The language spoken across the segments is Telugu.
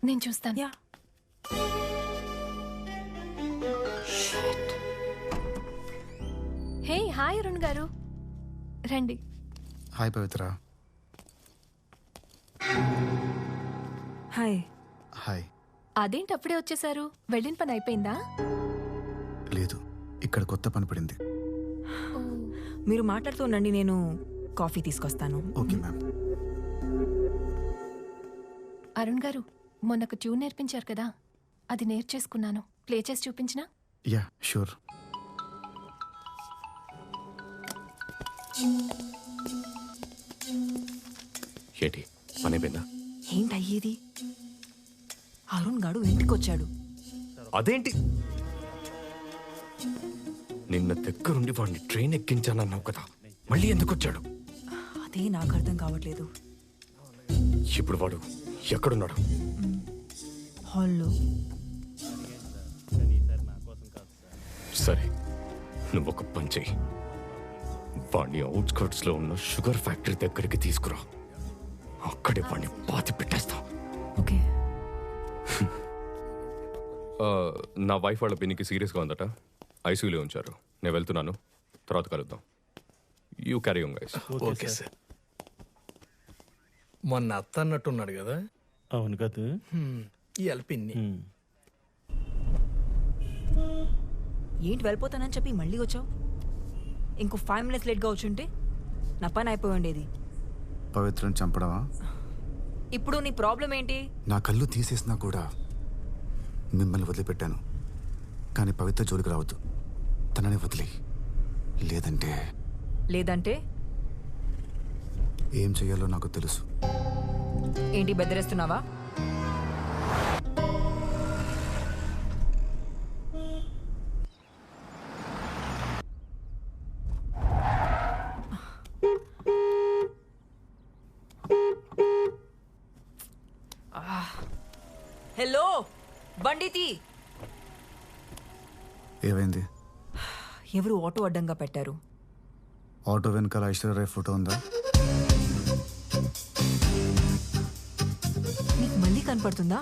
నేను చూస్తాను. యా. హే హాయ్ అరుణ్ గారు, రండి. హాయ్ పవిత్ర. హాయ్. హాయ్. అదేంటి అప్పుడే వచ్చేసారు? వెళ్ళిన పని అయిపోయిందా? లేదు, ఇక్కడ కొత్త పని పడింది. ఓ, మీరు మాట్లాడుతూ ఉండండి, నేను కాఫీ తీసుకొస్తాను. Okay ma'am. అరుణ్ గారు, మొన్న ఒక ట్యూన్ నేర్పించారు కదా, అది నేర్చేసుకున్నాను. ప్లే చేసి చూపించినా? Yeah sure. ఏంటి పని అయిపోయిందా? ఏంటయ్యేది? అరుణ్ గాడు ఇంటికి వచ్చాడు. అదేంటి నిన్న దగ్గరుండి వాడిని ట్రైన్ ఎక్కించానన్నావు కదా, మళ్ళీ ఎందుకు వచ్చాడు? అదే నాకు అర్థం కావట్లేదు. ఇప్పుడు వాడు ఎక్కడున్నాడు? హాల్లో. సరే, నువ్వు ఒక పని చెయ్యి. వాడిని అవుట్స్కర్ట్స్ లో ఉన్న షుగర్ ఫ్యాక్టరీ దగ్గరికి తీసుకురా. అక్కడే వాడిని పాతి పెట్టేస్తా. ఓకే. నా వైఫ్ వాళ్ళ పిన్నికి సీరియస్గా ఉందట, ఐసీయూలో ఉంచారు. నేను వెళ్తున్నాను, తర్వాత కలుద్దాం. You carry on guys. Okay sir. మొన్న అత్త అన్నట్టున్నాడు కదా. అవును కదా. ఈ అల్పిన్ని ఏంటి వెళ్ళిపోతానని చెప్పి మళ్ళీ వచ్చావు? ఇంకో 5 minutes లేట్గా వచ్చుంటే నా పని అయిపోయి ఉండేది. పవిత్రని చంపడమా? ఇప్పుడు నీ ప్రాబ్లం ఏంటి? నా కళ్ళు తీసేసినా కూడా మిమ్మల్ని వదిలిపెట్టాను. కానీ పవిత్ర జోలికి రావద్దు, తనని వదిలి. లేదంటే లేదంటే ఏం చెయ్యాలో నాకు తెలుసు. ఏంటి బెదిరేస్తున్నావా? హలో బండితి. ఏమైంది? ఎవరు ఆటో అడ్డంగా పెట్టారు? ఆటో వెనకాల ఐశ్వర్యరాయ్ ఫోటో ఉందా? నీకు మళ్ళీ కనపడుతుందా?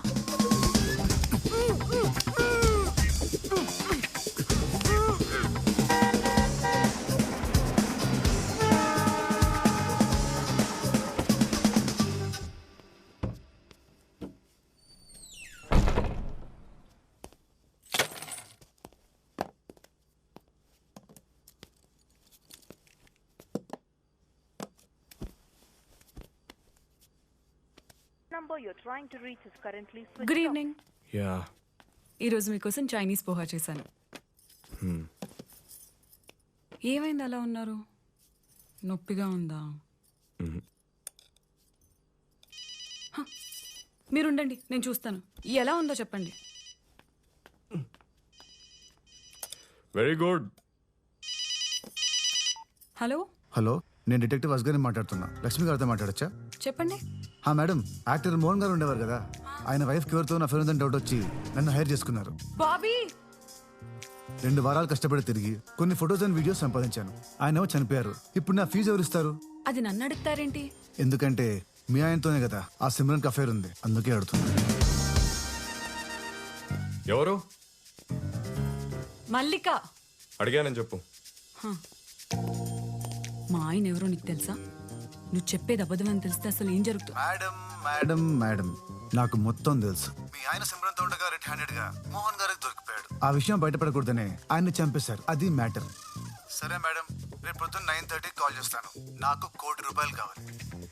Good evening. యా. ఈరోజు మీకోసం చైనీస్ పోహా చేశాను. ఏమైంది అలా ఉన్నారు? నొప్పిగా ఉందా? హ, మీరుండండి, నేను చూస్తాను. ఎలా ఉందో చెప్పండి. Very good. హలో హలో, నేను డిటెక్టివ్ అస్గర్ని మాట్లాడుతున్నా. లక్ష్మి గారితో మాట్లాడచ్చా? చెప్పండి. మేడం, యాక్టర్ మోహన్ గారు ఉండేవారు కదా, ఆయన వైఫ్ ఎవరితో నా ఫ్రెండ్ డౌట్ వచ్చి నన్ను హైర్ చేసుకున్నారు. బాబీ 2 వారాలు కష్టపడి తిరిగి కొన్ని ఫొటోస్ అండ్ వీడియోస్ సంపాదించాను. ఆయన చనిపోయారు. ఇప్పుడు నా ఫీజు ఎవరు ఇస్తారు? అది నన్ను అడుగుతారేంటి? ఎందుకంటే మీ ఆయనతోనే కదా ఆ సిమ్రన్ అఫైర్ ఉంది, అందుకే అడుగుతున్నా. ఎవరు? మల్లిక. అడిగానని చెప్పు. మా ఆయన ఎవరో నీకు తెలుసా? నువ్వు చెప్పేది అబద్ధం అని తెలిస్తే అసలు ఏం జరుగుతుంది? మేడం మేడం మేడం, నాకు మొత్తం తెలుసు. మీ ఆయన సిమ్రన్ తో ఉండగా రెడ్ హ్యాండెడ్ గా మోహన్ గారికి దొరికిపోయాడు. ఆ విషయం బయటపడకూడదనే ఆయన్ని చంపేశారు. అది మ్యాటర్. సరే మేడం, రేపు పొద్దున్న 9:30 కాల్ చేస్తాను. నాకు ₹1,00,00,000 కావాలి.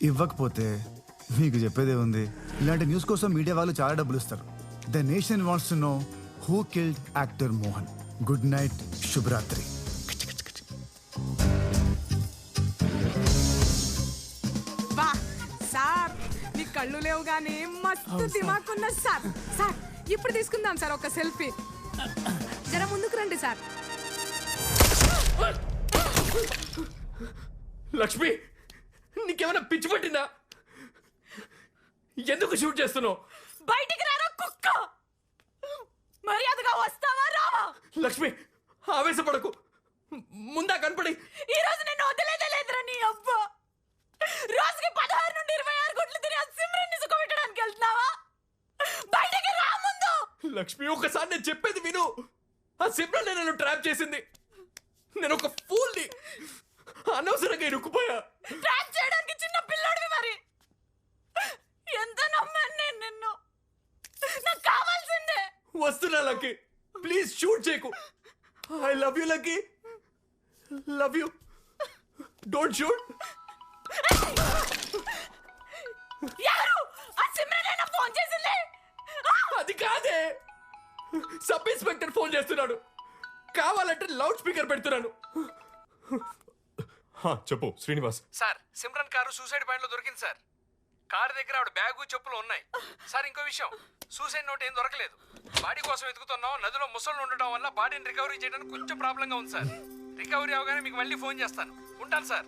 ఇవ్వకపోతే మీకు చెప్పేదే ఉంది. ఇలాంటి న్యూస్ కోసం మీడియా వాళ్ళు చాలా డబ్బులు ఇస్తారు. The nation wants to know who killed actor Mohan. Good night, శుభరాత్రి. సార్, నీ కళ్ళు లేవు గానీ మస్తు దిమాకున్న సార్. సార్, ఇప్పుడు తీసుకుందాం సార్ ఒక సెల్ఫీ. జర ముందుకు రండి సార్. లక్ష్మి, నీకేమైనా పిచ్చి పట్టిందా? ఎందుకు షూట్ చేస్తున్నావు? బయటికి రారా కుక్క! మర్యాదగా వస్తావా రావా? లక్ష్మి, ఆవేశపడకు. ముందా కనపడి. ఈ రోజు నిన్ను వదిలేదే లేదురా నీ అబ్బా. రోజుకి 16 నుండి 26 గుడ్లు తిని సిమ్రన్ సుఖ పెట్టడానికి వెళ్తున్నావా? బయట లక్ష్మి ఒకసారి నేను చెప్పేది విను. ఆ సిమ్రన్ నన్ను ట్రాప్ చేసింది. నేను ఒక ఫూల్ని, అనవసరంగా ఇరుక్కుపోయా. ట్రాప్ చేయడానికి చిన్న పిల్లోడివి మరి. ఎంత నమ్మాను నేను నిన్ను. నాకు కావాల్సిందే. వస్తున్నా లక్కీ, ప్లీజ్ షూట్ చేయకు. I love you lucky, love you. Don't shoot. ఎవరు? ఆ సిమ్రన్ ఫోన్ చేసింది. అది కాదే, సబ్ ఇన్స్పెక్టర్ ఫోన్ చేస్తున్నాడు. కావాలంటే లౌడ్ స్పీకర్ పెడుతున్నాను. చెప్పు Srinivas. Sir, Simran car suicide point లో దొరికింది సార్. కారు దగ్గర ఆవిడ బ్యాగు చెప్పులు ఉన్నాయి సార్. ఇంకో విషయం, సూసైడ్ నోట్ ఏం దొరకలేదు. బాడీ కోసం వెతుకుతున్నాం. నదిలో ముసళ్ళు ఉండటం వల్ల బాడీని రికవరీ చేయడానికి కొంచెం ప్రాబ్లంగా ఉంది సార్. రికవరీ అవగానే మీకు మళ్ళీ ఫోన్ చేస్తాను. ఉంటాను సార్.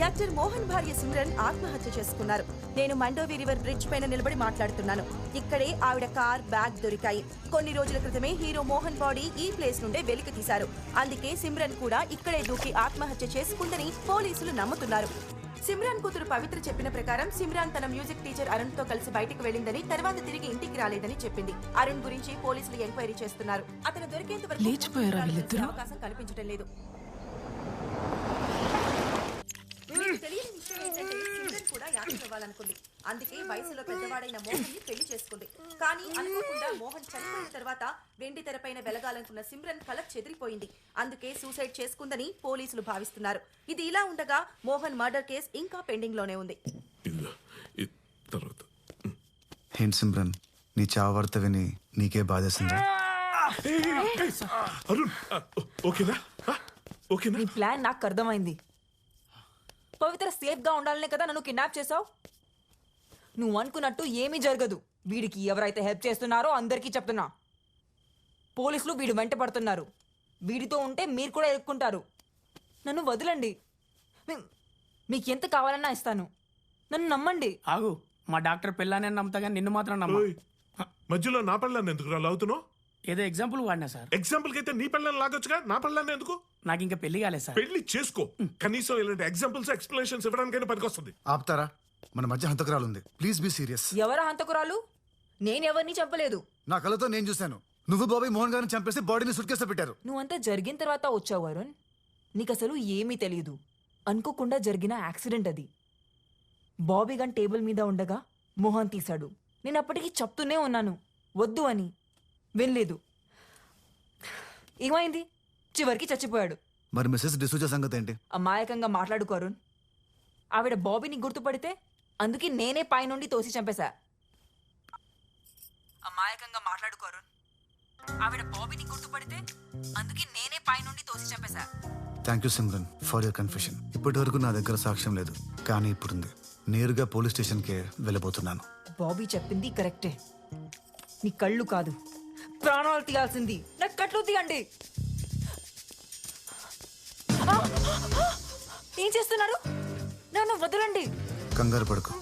యాక్టర్ మోహన్ భార్య సిమ్రన్ ఆత్మహత్య చేసుకున్నారు. నేను మండోవి రివర్ బ్రిడ్జ్ పైన నిలబడి మాట్లాడుతున్నాను. ఇక్కడే ఆవిడ కార్, బ్యాగ్ దొరికాయి. కొన్ని రోజుల క్రితమే హీరో మోహన్ బాడీ ఈ ప్లేస్ నుండే వెలికి తీశారు. అందుకే సిమ్రన్ కూడా ఇక్కడే దూకి ఆత్మహత్య చేసుకుందని పోలీసులు నమ్ముతున్నారు. సిమ్రాన్ కూతురు పవిత్ర చెప్పిన ప్రకారం సిమ్రాన్ తన మ్యూజిక్ టీచర్ అరుణ్ తో కలిసి బయటకు వెళ్ళిందని, తర్వాత తిరిగి ఇంటికి రాలేదని చెప్పింది. అరుణ్ గురించి పోలీసులు ఎంక్వైరీ చేస్తున్నారు. అతను దొరికేంత వరకు అవకాశం కనిపించడం లేదు. మీకు తెలియని విషయం ఏంటంటే సిమ్రన్ కూడా యాక్టర్ అవ్వాలనుకుంది. అందుకే వయసులో పెద్దవాడైన మోహన్ ని పెళ్లి చేసుకుంది. కానీ అనుకోకుండా మోహన్ చనిపోయిన తర్వాత వెండి తెరపైన వెలగాలనుకున్న సిమ్రన్ కల చెదిరిపోయింది. అందుకే సూసైడ్ చేసుకుందని పోలీసులు భావిస్తున్నారు. ఇది ఇలా ఉండగా మోహన్ మర్డర్ కేసు ఇంకా పెండింగ్ లోనే ఉంది. ఏంటి సిమ్రన్, నీ చావు వార్త విని నీకే బాధేసిందా? నీ ప్లాన్ నాకు అర్థమైంది. పవిత్ర సేఫ్ గా ఉండాలనే కదా నన్ను కిడ్నాప్ చేసావు. నువ్వు అనుకున్నట్టు ఏమీ జరగదు. వీడికి ఎవరైతే హెల్ప్ చేస్తున్నారో అందరికీ చెప్తున్నా. పోలీసులు వీడు వెంట పడుతున్నారు. వీడితో ఉంటే మీరు కూడా ఎదుర్కొంటారు. నన్ను వదలండి. మీకు ఎంత కావాలన్నా ఇస్తాను. నన్ను నమ్మండి. ఆగు, మా డాక్టర్ పిల్లానే నమ్ముతాగా, నిన్ను మాత్రం నమ్మ. మధ్యలో నా పిల్లాన్ని ఎందుకు లాగుతున్నావు? ఏదో ఎగ్జాంపుల్ వాడినా సార్. ఎగ్జాంపుల్ కి అయితే నీ పిల్లని లాగొచ్చుగా, నా పిల్లాన్ని ఎందుకు? నాకు ఇంకా పెళ్లి కాలేదు సార్. పెళ్లి చేసుకో. కనీసం ఇలాంటి ఎగ్జాంపుల్స్, ఎక్స్ప్లెనేషన్స్ ఇవ్వడానికైనా పనికొస్తుంది. ఆపుతారా? మన మధ్య హంతకురాలు ఉంది. Please be serious. ఎవరా హంతకురాలు? నేనెవరిని చంపలేదు. నా కళ్ళతో నేను చూశాను. నువ్వు బాబీ మోహన్ గారిని చంపేసి బాడీని సుట్ కేసులో పెట్టారు. నువ్వంతా జరిగిన తర్వాత వచ్చావు అరుణ్. నీకు అసలు ఏమీ తెలియదు. అనుకోకుండా జరిగిన యాక్సిడెంట్ అది. బాబీ గన్ టేబుల్ మీద ఉండగా మోహన్ తీశాడు. నేను అప్పటికి చెప్తూనే ఉన్నాను వద్దు అని. వినలేదు. ఏమైంది? చివరికి చచ్చిపోయాడు. మరి మిసెస్ డిసూజా సంగతి ఏంటి? అమాయకంగా మాట్లాడుకో అరుణ్. ఆవిడ బాబీని గుర్తుపడితే అందుకే నేనే పైనుండి తోసి చంపేశా. అమాయకంగా మాట్లాడుకో అరుణ్. ఆవిడ బాబీని గుర్తుపడితే అందుకే నేనే పైనుండి తోసి చంపేశా. Thank you Simran for your confession. ఇప్పటి వరకు నా దగ్గర సాక్ష్యం లేదు, కానీ ఇప్పుడుంది. నేరుగా పోలీస్ స్టేషన్కే వెళ్ళబోతున్నాను. బాబీ చెప్పింది కరెక్టే. నీ కళ్ళు కాదు, ప్రాణాలు తీయాల్సింది. నాకు కట్లు తీయండి. ఏం చేస్తున్నారు? నన్ను వదలండి. కంగారు పడుకో.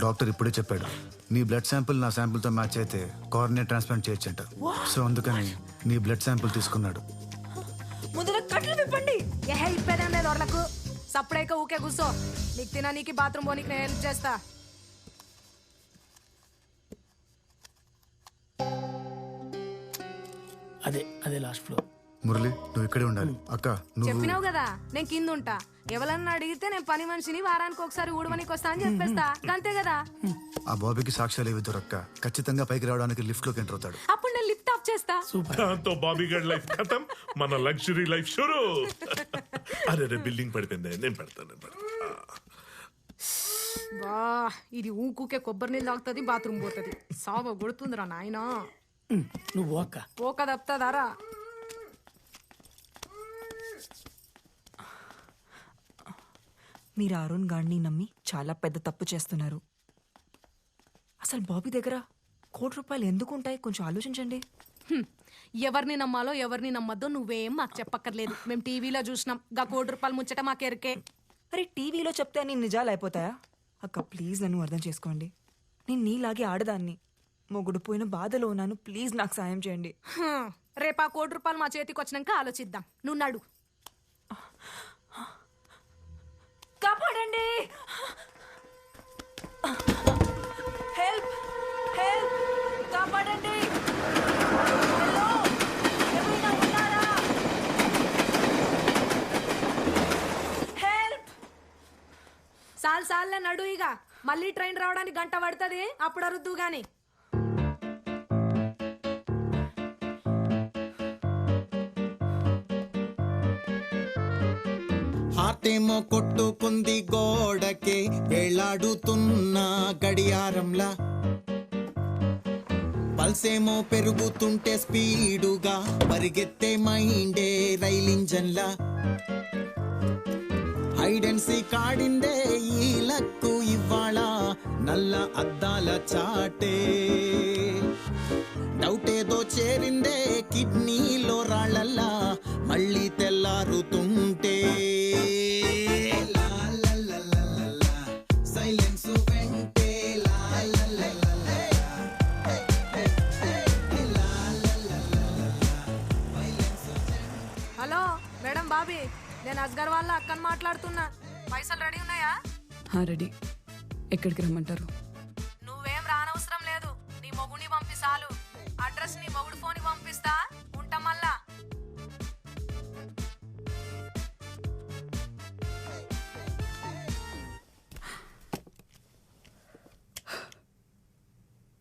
డాక్టర్ ఇప్పుడే చెప్పాడు, నీ బ్లడ్ శాంపుల్ నా శాంపుల్ తో మ్యాచ్ అయితే కార్నియా ట్రాన్స్ప్లాంట్ చేయొచ్చంట. సో అందుకని నీ బ్లడ్ శాంపుల్ తీసుకున్నాడు. ముందు కట్లు విప్పండి. ఏ హెల్ప్ లేదు వాళ్ళకు. సప్పుడైక ఊకే కూర్చో. నీకు తిననీకి బాత్రూమ్ పోనీకి నేను హెల్ప్ చేస్తా. అదే లాస్ట్ ఫ్లోర్. మురళి, నువ్వు ఇక్కడే ఉండాలి. అక్క నువ్వు చెప్పినావు కదా నేను కింద ఉంటా. ఎవరన్నా అడిగితే నేను పని మనిషిని వారానికి ఒకసారి ఊడమనికి వస్తా అని చెప్పేస్తా. అంతే కదా. ఆ బాబీకి సాక్ష్యాలు ఏవి దొరక్క ఖచ్చితంగా పైకి రావడానికి లిఫ్ట్ లోకి ఎంటర్ అవుతాడు. అప్పుడు నేను లిఫ్ట్ ఆఫ్ చేస్తా. దాంతో బాబీ గడ్ లైఫ్ ఖతం, మన లగ్జరీ లైఫ్ షురూ. అరే బిల్డింగ్ పడిపోయింది. నేను పెడతాను. బా, ఇది ఊకుకే కొబ్బరి నీళ్ళు తాగుతుంది, బాత్రూమ్ పోతుంది. సావ కొడుతుందిరా నాయనా. నువ్వు అక్క పోక తప్పుతాదారా. మీరు అరుణ్ గాడిని నమ్మి చాలా పెద్ద తప్పు చేస్తున్నారు. అసలు బాబీ దగ్గర ₹1,00,00,000 ఎందుకు ఉంటాయి? కొంచెం ఆలోచించండి. ఎవరిని నమ్మాలో ఎవరిని నమ్మద్దో నువ్వేం మాకు చెప్పక్కర్లేదు. మేము టీవీలో చూసినాం. గా ₹1,00,00,000 ముచ్చట మాకెరికే. అరే టీవీలో చెప్తే అన్ని నిజాలు అయిపోతాయా? అక్క ప్లీజ్ నన్ను అర్థం చేసుకోండి. నేను నీలాగే ఆడదాన్ని. మొగుడు పోయిన బాధలో ఉన్నాను, ప్లీజ్ నాకు సాయం చేయండి. రేపు ఆ ₹1,00,00,000 మా చేతికి వచ్చినాక ఆలోచిద్దాం. నువ్వు నడు. కాపాడండి, హెల్ప్ హెల్ప్, కాపాడండి. హలో, ఎవరైనా ఉన్నారా? హెల్ప్. సాల్లే నడు ఇక. మళ్ళీ ట్రైన్ రావడానికి గంట పడుతుంది, అప్పుడు అరుద్దు గాని. హార్టేమో కొట్టుకుంది గోడకే, వేలాడుతున్న గడియారంలా. పల్సేమో పెరుగుతుంటే స్పీడుగా పరిగెత్తే మైండే రైలింజన్లా. హైడెన్సీ కాడిందే ఈ లక్కు ఇవ్వాళ, నల్ల అద్దాల చాటే. డౌటేదో చేరిందే కిడ్నీలో రాళ్ళల్లా, మళ్ళీ తెల్లారుతుంటే. సైలెన్స్ వెంటే హలో మేడం బాబీ, నేను అస్గర్ వాళ్ళ అక్కని మాట్లాడుతున్నా. పైసలు రెడీ ఉన్నాయా? రెడీ. ఎక్కడికి రమ్మంటారు? నువ్వేం రానవసరం లేదు, నీ మొగుడిని పంపి చాలు. అడ్రస్ నీ మొగుడు ఫోన్ పంపిస్తా. ఉంటాం మళ్ళా.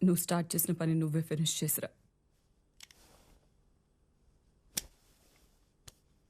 నువ్వు స్టార్ట్ చేసిన పని నువ్వే ఫినిష్ చేసిరా.